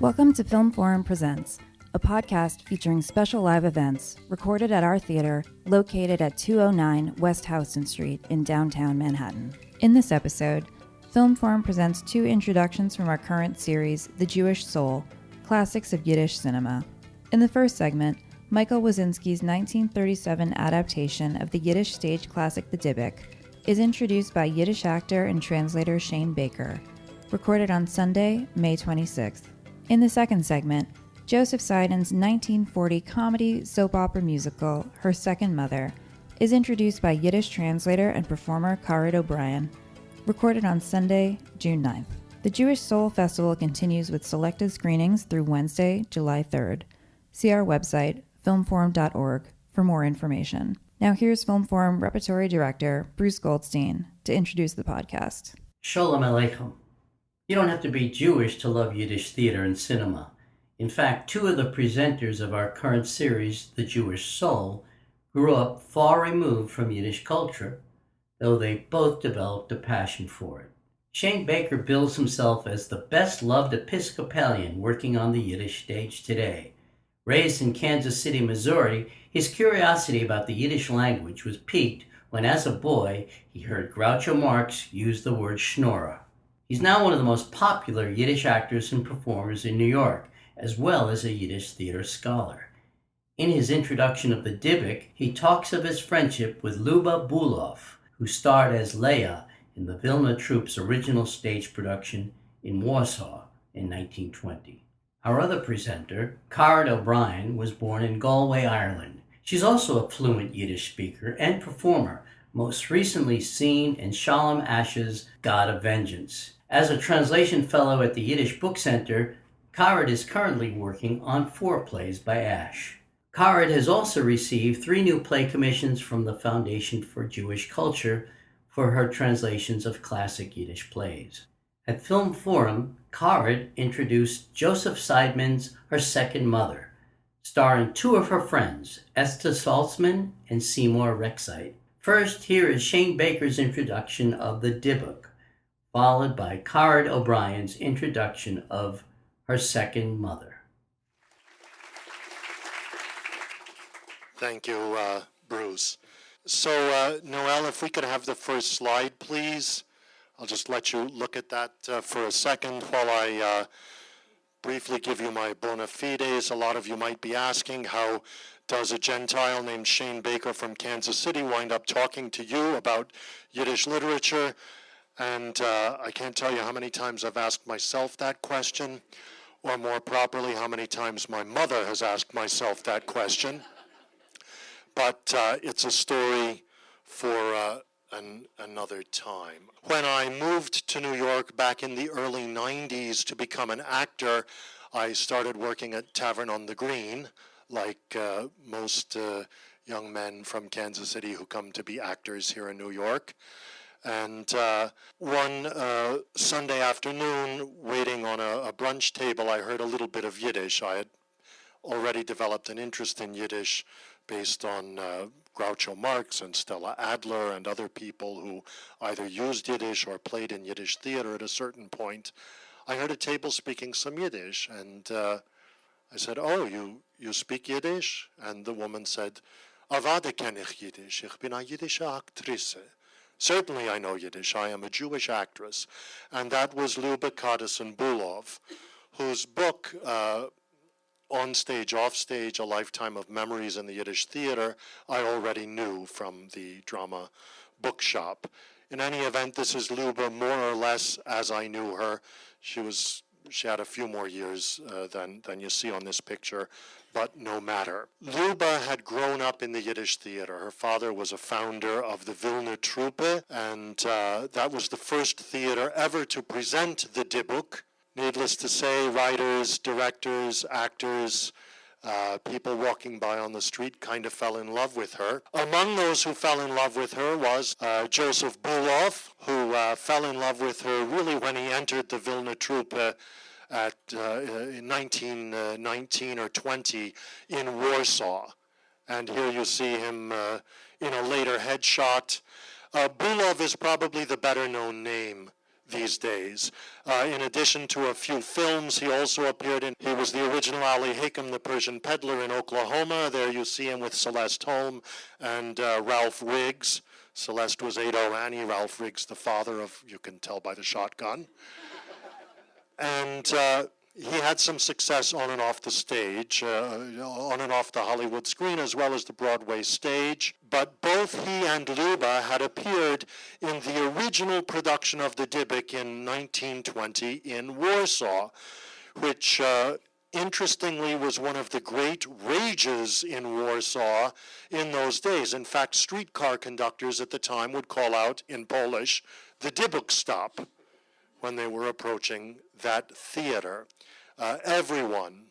Welcome to Film Forum Presents, a podcast featuring special live events recorded at our theater located at 209 West Houston Street in downtown Manhattan. In this episode, Film Forum presents two introductions from our current series, The Jewish Soul, Classics of Yiddish Cinema. In the first segment, Michael Waszynski's 1937 adaptation of the Yiddish stage classic The DYBBUK is introduced by Yiddish actor and translator Shane Baker, recorded on Sunday, May 26th. In the second segment, Joseph Seiden's 1940 comedy soap opera musical, Her Second Mother, is introduced by Yiddish translator and performer Caraid O'Brien, recorded on Sunday, June 9th. The Jewish Soul Festival continues with selected screenings through Wednesday, July 3rd. See our website, filmforum.org, for more information. Now here's Film Forum Repertory Director Bruce Goldstein to introduce the podcast. Shalom Aleichem. You don't have to be Jewish to love Yiddish theater and cinema. In fact, two of the presenters of our current series, The Jewish Soul, grew up far removed from Yiddish culture, though they both developed a passion for it. Shane Baker bills himself as the best-loved Episcopalian working on the Yiddish stage today. Raised in Kansas City, Missouri, his curiosity about the Yiddish language was piqued when, as a boy, he heard Groucho Marx use the word schnorrer. He's now one of the most popular Yiddish actors and performers in New York, as well as a Yiddish theater scholar. In his introduction of the DYBBUK, he talks of his friendship with Luba Buloff, who starred as Leah in the Vilna Troupe's original stage production in Warsaw in 1920. Our other presenter, Caraid O'Brien, was born in Galway, Ireland. She's also a fluent Yiddish speaker and performer, most recently seen in Shalom Ash's God of Vengeance. As a translation fellow at the Yiddish Book Center, Caraid is currently working on 4 plays by Ash. Caraid has also received 3 new play commissions from the Foundation for Jewish Culture for her translations of classic Yiddish plays. At Film Forum, Caraid introduced Joseph Seiden's Her Second Mother, starring 2 of her friends, Esther Saltzman and Seymour Rexite. First, here is Shane Baker's introduction of the DYBBUK, followed by Caraid O'Brien's introduction of Her Second Mother. Thank you, Bruce. So, Noel, if we could have the first slide, please. I'll just let you look at that for a second while I briefly give you my bona fides. A lot of you might be asking, how does a Gentile named Shane Baker from Kansas City wind up talking to you about Yiddish literature? And I can't tell you how many times I've asked myself that question, or more properly, how many times my mother has asked myself that question. But it's a story for another time. When I moved to New York back in the early 90s to become an actor, I started working at Tavern on the Green, like most young men from Kansas City who come to be actors here in New York. And one Sunday afternoon, waiting on a brunch table, I heard a little bit of Yiddish. I had already developed an interest in Yiddish based on Groucho Marx and Stella Adler and other people who either used Yiddish or played in Yiddish theater at a certain point. I heard a table speaking some Yiddish, and I said, "Oh, you speak Yiddish?" And the woman said, "Avade kenn ich Yiddish, ich bin a Yiddische Aktrice." Certainly I know Yiddish, I am a Jewish actress. And that was Luba Buloff, whose book, On Stage, Off Stage, A Lifetime of Memories in the Yiddish Theater, I already knew from the drama bookshop. In any event, this is Luba more or less as I knew her. She had a few more years than you see on this picture, but no matter. Luba had grown up in the Yiddish theater. Her father was a founder of the Vilna Troupe, and that was the first theater ever to present the DYBBUK. Needless to say, writers, directors, actors, people walking by on the street kind of fell in love with her. Among those who fell in love with her was Joseph Buloff, who fell in love with her really when he entered the Vilna Troupe in 1919 or 20 in Warsaw. And here you see him in a later headshot. Buloff is probably the better known name these days. In addition to a few films, he also appeared in, he was the original Ali Hakim, the Persian Peddler in Oklahoma. There you see him with Celeste Holm and Ralph Riggs. Celeste was Ado Annie, Ralph Riggs, the father of, you can tell by the shotgun. And he had some success on and off the stage, on and off the Hollywood screen, as well as the Broadway stage. But both he and Luba had appeared in the original production of the Dybbuk in 1920 in Warsaw, which interestingly was one of the great rages in Warsaw in those days. In fact, streetcar conductors at the time would call out in Polish, the Dybbuk stop, when they were approaching that theater. Everyone,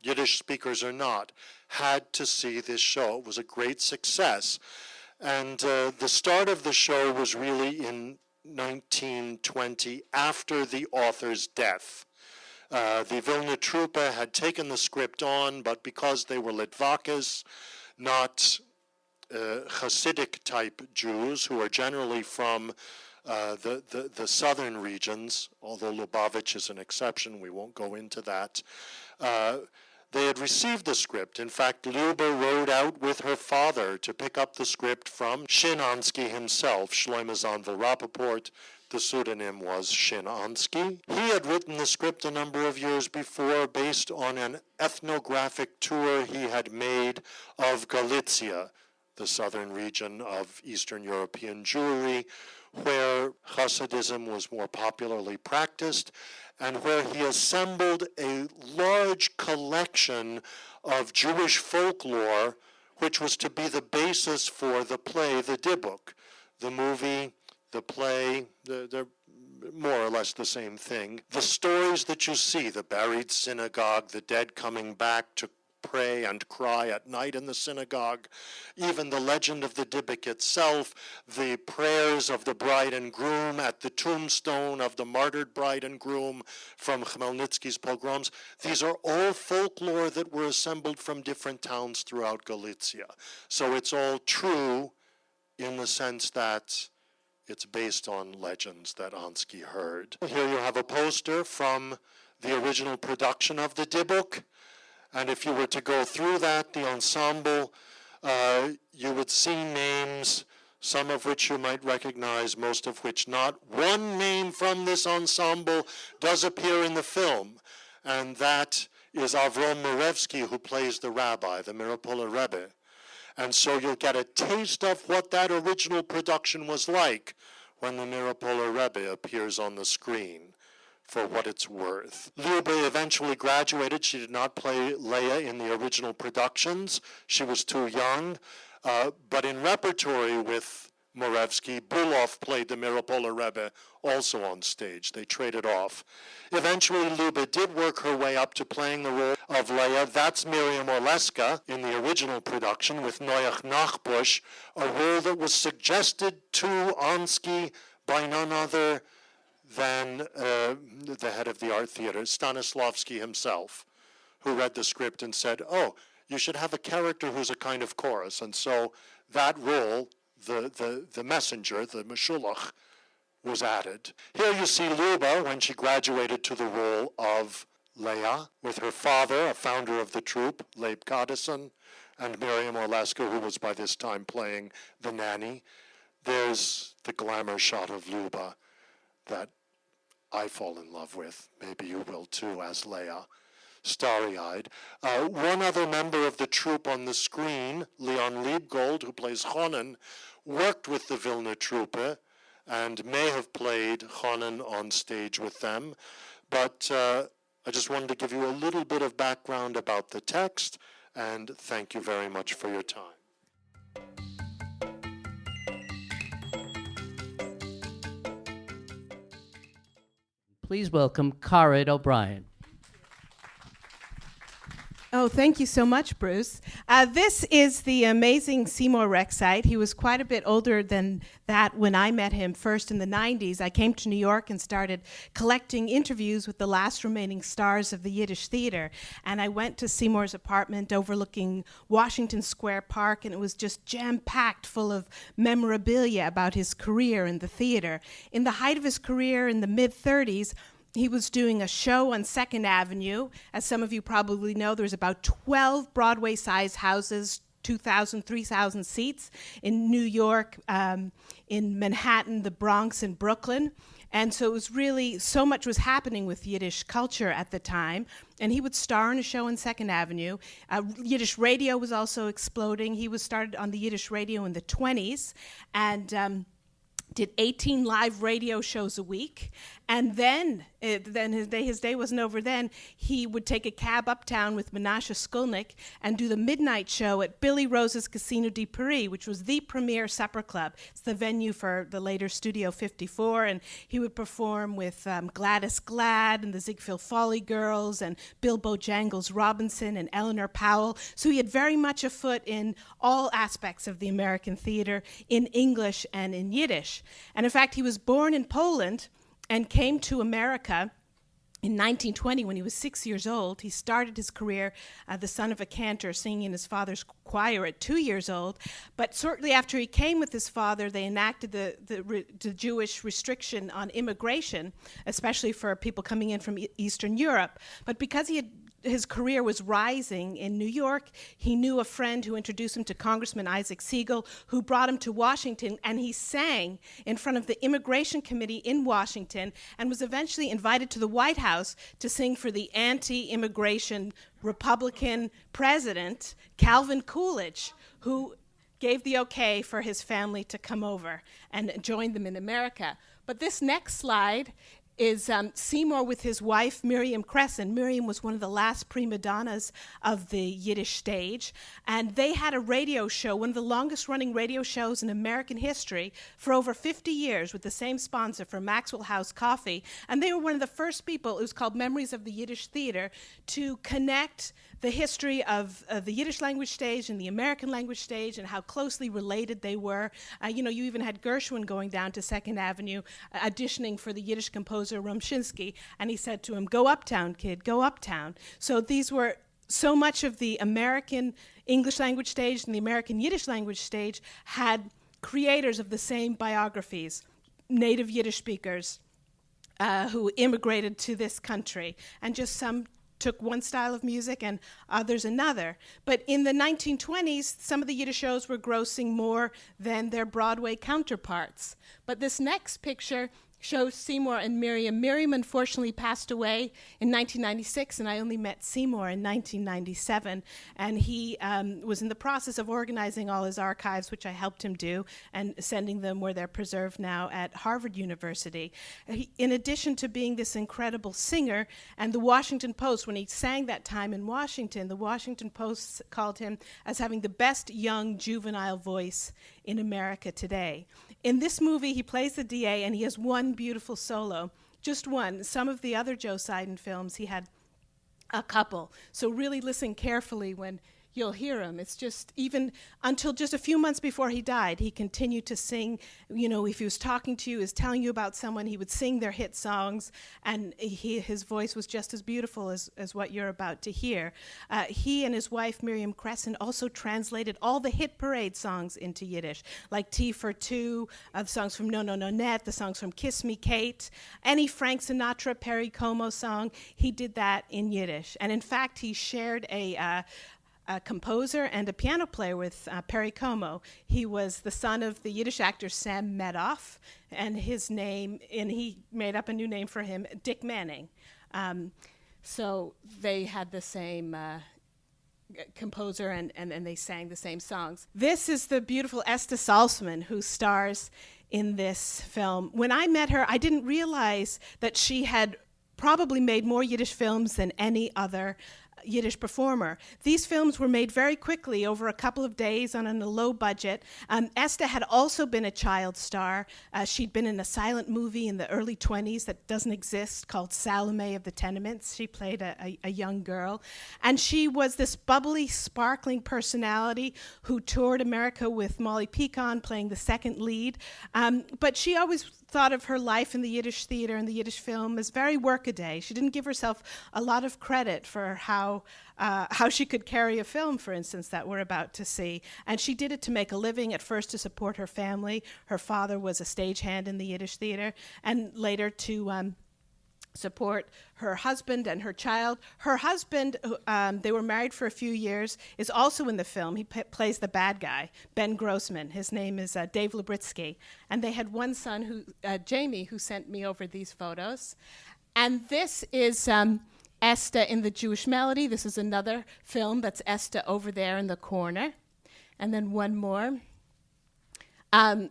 Yiddish speakers or not, had to see this show. It was a great success. And the start of the show was really in 1920, after the author's death. The Vilna Truppe had taken the script on, but because they were Litvakis, not Hasidic-type Jews, who are generally from the southern regions, although Lubavitch is an exception, we won't go into that. They had received the script. In fact, Luba rode out with her father to pick up the script from Szymanski himself, Shlomo Zanvil Rappaport. The pseudonym was Szymanski. He had written the script a number of years before based on an ethnographic tour he had made of Galicia, the southern region of Eastern European Jewry, where Hasidism was more popularly practiced, and where he assembled a large collection of Jewish folklore, which was to be the basis for the play, the Dybbuk. The movie, the play, they're more or less the same thing. The stories that you see, the buried synagogue, the dead coming back to pray and cry at night in the synagogue, even the legend of the Dybbuk itself, the prayers of the bride and groom at the tombstone of the martyred bride and groom from Khmelnytsky's pogroms. These are all folklore that were assembled from different towns throughout Galicia. So it's all true in the sense that it's based on legends that Ansky heard. Here you have a poster from the original production of the Dybbuk. And if you were to go through that, the ensemble, you would see names, some of which you might recognize, most of which not. One name from this ensemble does appear in the film, and that is Avrom Morevsky, who plays the rabbi, the Mirapola Rebbe. And so you'll get a taste of what that original production was like when the Mirapola Rebbe appears on the screen, for what it's worth. Luba eventually graduated. She did not play Leia in the original productions. She was too young. But in repertory with Morevsky, Bulov played the Mirapola Rebbe also on stage. They traded off. Eventually, Luba did work her way up to playing the role of Leia. That's Miriam Orleska in the original production with Noach Nachbush, a role that was suggested to Ansky by none other than the head of the art theater, Stanislavski himself, who read the script and said, oh, you should have a character who's a kind of chorus. And so that role, the messenger, the Meshulach, was added. Here you see Luba when she graduated to the role of Leia, with her father, a founder of the troupe, Leib Kadison, and Miriam Orleska, who was by this time playing the nanny. There's the glamour shot of Luba that I fall in love with. Maybe you will too, as Leia, starry-eyed. One other member of the troupe on the screen, Leon Liebgold, who plays Chonen, worked with the Vilna Truppe and may have played Chonen on stage with them. But I just wanted to give you a little bit of background about the text, and thank you very much for your time. Please welcome Caraid O'Brien. Oh, thank you so much, Bruce. This is the amazing Seymour Rexite. He was quite a bit older than that when I met him first in the 90s. I came to New York and started collecting interviews with the last remaining stars of the Yiddish theater. And I went to Seymour's apartment overlooking Washington Square Park, and it was just jam-packed full of memorabilia about his career in the theater. In the height of his career in the mid-30s, he was doing a show on 2nd Avenue. As some of you probably know, there's about 12 Broadway-sized houses, 2,000, 3,000 seats in New York, in Manhattan, the Bronx, and Brooklyn. And so it was really, so much was happening with Yiddish culture at the time. And he would star in a show on 2nd Avenue. Yiddish radio was also exploding. He was started on the Yiddish radio in the 20s. And did 18 live radio shows a week. And then his day wasn't over then. He would take a cab uptown with Menashe Skolnick and do the midnight show at Billy Rose's Casino de Paris, which was the premier supper club. It's the venue for the later Studio 54. And he would perform with Gladys Glad and the Ziegfeld Folly Girls and Bill Bojangles Robinson and Eleanor Powell. So he had very much a foot in all aspects of the American theater, in English and in Yiddish. And in fact, he was born in Poland and came to America in 1920 when he was 6 years old. He started his career, the son of a cantor, singing in his father's choir at 2 years old. But shortly after he came with his father, they enacted the Jewish restriction on immigration, especially for people coming in from Eastern Europe. But because his career was rising in New York, he knew a friend who introduced him to Congressman Isaac Siegel, who brought him to Washington, and he sang in front of the Immigration Committee in Washington and was eventually invited to the White House to sing for the anti-immigration Republican president, Calvin Coolidge, who gave the okay for his family to come over and join them in America. But this next slide is Seymour with his wife, Miriam Cresson. Miriam was one of the last prima donnas of the Yiddish stage, and they had a radio show, one of the longest-running radio shows in American history, for over 50 years with the same sponsor for Maxwell House Coffee, and they were one of the first people, it was called Memories of the Yiddish Theater, to connect the history of the Yiddish language stage and the American language stage and how closely related they were. You even had Gershwin going down to 2nd Avenue, auditioning for the Yiddish composer Waszynski, and he said to him, "Go uptown, kid, go uptown." So these were so much of the American English language stage and the American Yiddish language stage had creators of the same biographies, native Yiddish speakers who immigrated to this country, and just some took one style of music and others another. But in the 1920s, some of the Yiddish shows were grossing more than their Broadway counterparts. But this next picture shows Seymour and Miriam. Miriam unfortunately passed away in 1996, and I only met Seymour in 1997. And he was in the process of organizing all his archives, which I helped him do, and sending them where they're preserved now at Harvard University. In addition to being this incredible singer, and the Washington Post, when he sang that time in Washington, the Washington Post called him as having the best young juvenile voice in America today. In this movie, he plays the DA, and he has one beautiful solo, just one. Some of the other Joe Seiden films, he had a couple. So really listen carefully when you'll hear him. It's just, even until just a few months before he died, he continued to sing. If he was talking to you, is telling you about someone, he would sing their hit songs, and his voice was just as beautiful as what you're about to hear. He and his wife, Miriam Cresson, also translated all the hit parade songs into Yiddish, like Tea for Two, the songs from No No No Net, the songs from Kiss Me Kate, any Frank Sinatra, Perry Como song, he did that in Yiddish. And in fact, he shared a composer and a piano player with Perry Como. He was the son of the Yiddish actor Sam Medoff, and he made up a new name for him, Dick Manning. So they had the same composer, and they sang the same songs. This is the beautiful Esta Salzman, who stars in this film. When I met her, I didn't realize that she had probably made more Yiddish films than any other Yiddish performer. These films were made very quickly over a couple of days on a low budget. Esther had also been a child star. She'd been in a silent movie in the early 20s that doesn't exist called Salome of the Tenements. She played a young girl. And she was this bubbly, sparkling personality who toured America with Molly Picon playing the second lead. But she always thought of her life in the Yiddish theater and the Yiddish film as very workaday. She didn't give herself a lot of credit for how she could carry a film, for instance, that we're about to see. And she did it to make a living, at first to support her family. Her father was a stagehand in the Yiddish theater, and later to support her husband and her child. Her husband, they were married for a few years, is also in the film. He plays the bad guy, Ben Grossman. His name is Dave Labritsky. And they had one son, Jamie, who sent me over these photos. And this is Esther in the Jewish Melody. This is another film that's Esther over there in the corner. And then one more.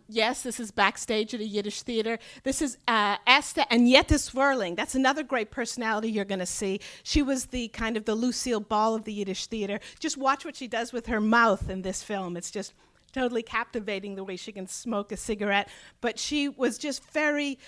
Yes, this is backstage at a Yiddish theater. This is Esther and Jette Swirling. That's another great personality you're going to see. She was the kind of the Lucille Ball of the Yiddish theater. Just watch what she does with her mouth in this film. It's just totally captivating the way she can smoke a cigarette. But she was just very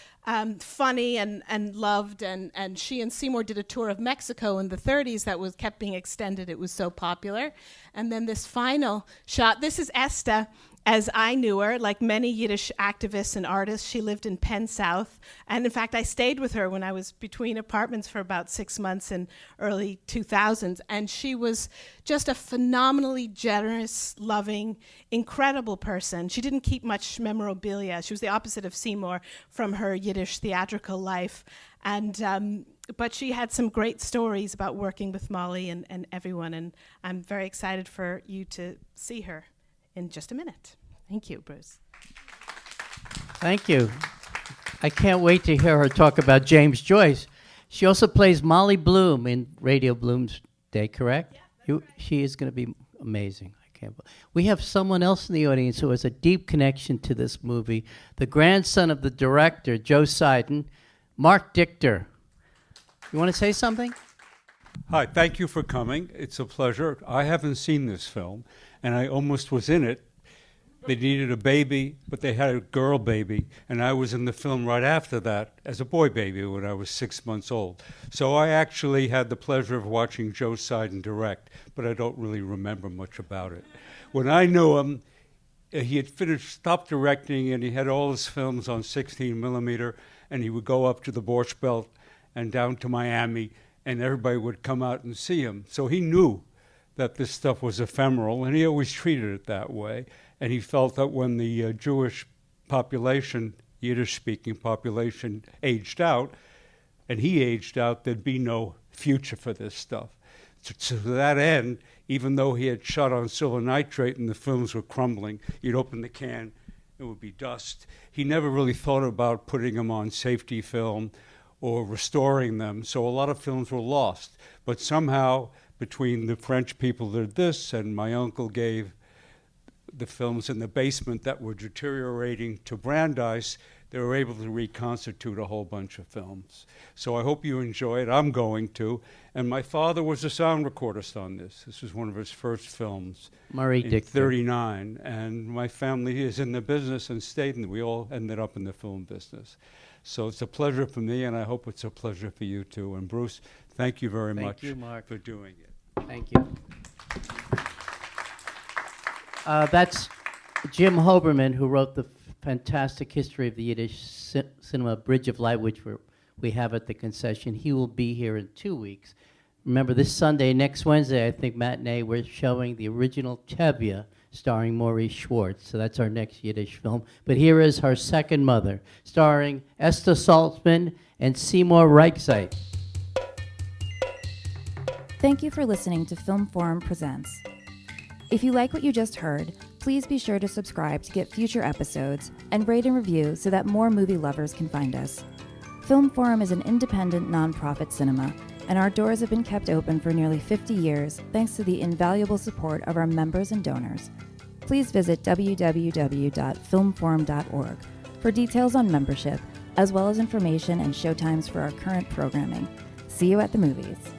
funny and loved. And she and Seymour did a tour of Mexico in the 30s that kept being extended. It was so popular. And then this final shot, this is Esther as I knew her. Like many Yiddish activists and artists, she lived in Penn South. And in fact, I stayed with her when I was between apartments for about 6 months in early 2000s. And she was just a phenomenally generous, loving, incredible person. She didn't keep much memorabilia. She was the opposite of Seymour from her Yiddish theatrical life. And but she had some great stories about working with Molly and everyone. And I'm very excited for you to see her in just a minute. Thank you, Bruce. Thank you. I can't wait to hear her talk about James Joyce. She also plays Molly Bloom in Radio Bloom's Day, correct? Yeah, she is going to be amazing. We have someone else in the audience who has a deep connection to this movie, the grandson of the director, Joe Seiden, Mark Dichter. You want to say something? Hi, thank you for coming. It's a pleasure. I haven't seen this film, and I almost was in it. They needed a baby, but they had a girl baby, and I was in the film right after that as a boy baby when I was 6 months old. So I actually had the pleasure of watching Joe Seiden direct, but I don't really remember much about it. When I knew him, he had stopped directing, and he had all his films on 16 millimeter, and he would go up to the Borscht Belt and down to Miami, and everybody would come out and see him. So he knew that this stuff was ephemeral, and he always treated it that way. And he felt that when the Jewish population, Yiddish-speaking population, aged out, and he aged out, there'd be no future for this stuff. So to that end, even though he had shot on silver nitrate and the films were crumbling, you'd open the can, it would be dust. He never really thought about putting them on safety film or restoring them, so a lot of films were lost. But somehow, between the French people that did this and my uncle gave the films in the basement that were deteriorating to Brandeis, they were able to reconstitute a whole bunch of films. So I hope you enjoy it. I'm going to. And my father was a sound recordist on this. This was one of his first films in 1939. And my family is in the business and stayed in it. We all ended up in the film business. So it's a pleasure for me, and I hope it's a pleasure for you too. And Bruce, thank you very much for doing it. Thank you. That's Jim Hoberman, who wrote the fantastic history of the Yiddish cinema, Bridge of Light, which we have at the concession. He will be here in 2 weeks. Remember, this Sunday, next Wednesday, I think, matinee, we're showing the original Tevye, starring Maurice Schwartz. So that's our next Yiddish film. But here is Her Second Mother, starring Esther Saltzman and Seymour Reichseit. Thank you for listening to Film Forum Presents. If you like what you just heard, please be sure to subscribe to get future episodes and rate and review so that more movie lovers can find us. Film Forum is an independent nonprofit cinema, and our doors have been kept open for nearly 50 years thanks to the invaluable support of our members and donors. Please visit www.filmforum.org for details on membership, as well as information and showtimes for our current programming. See you at the movies.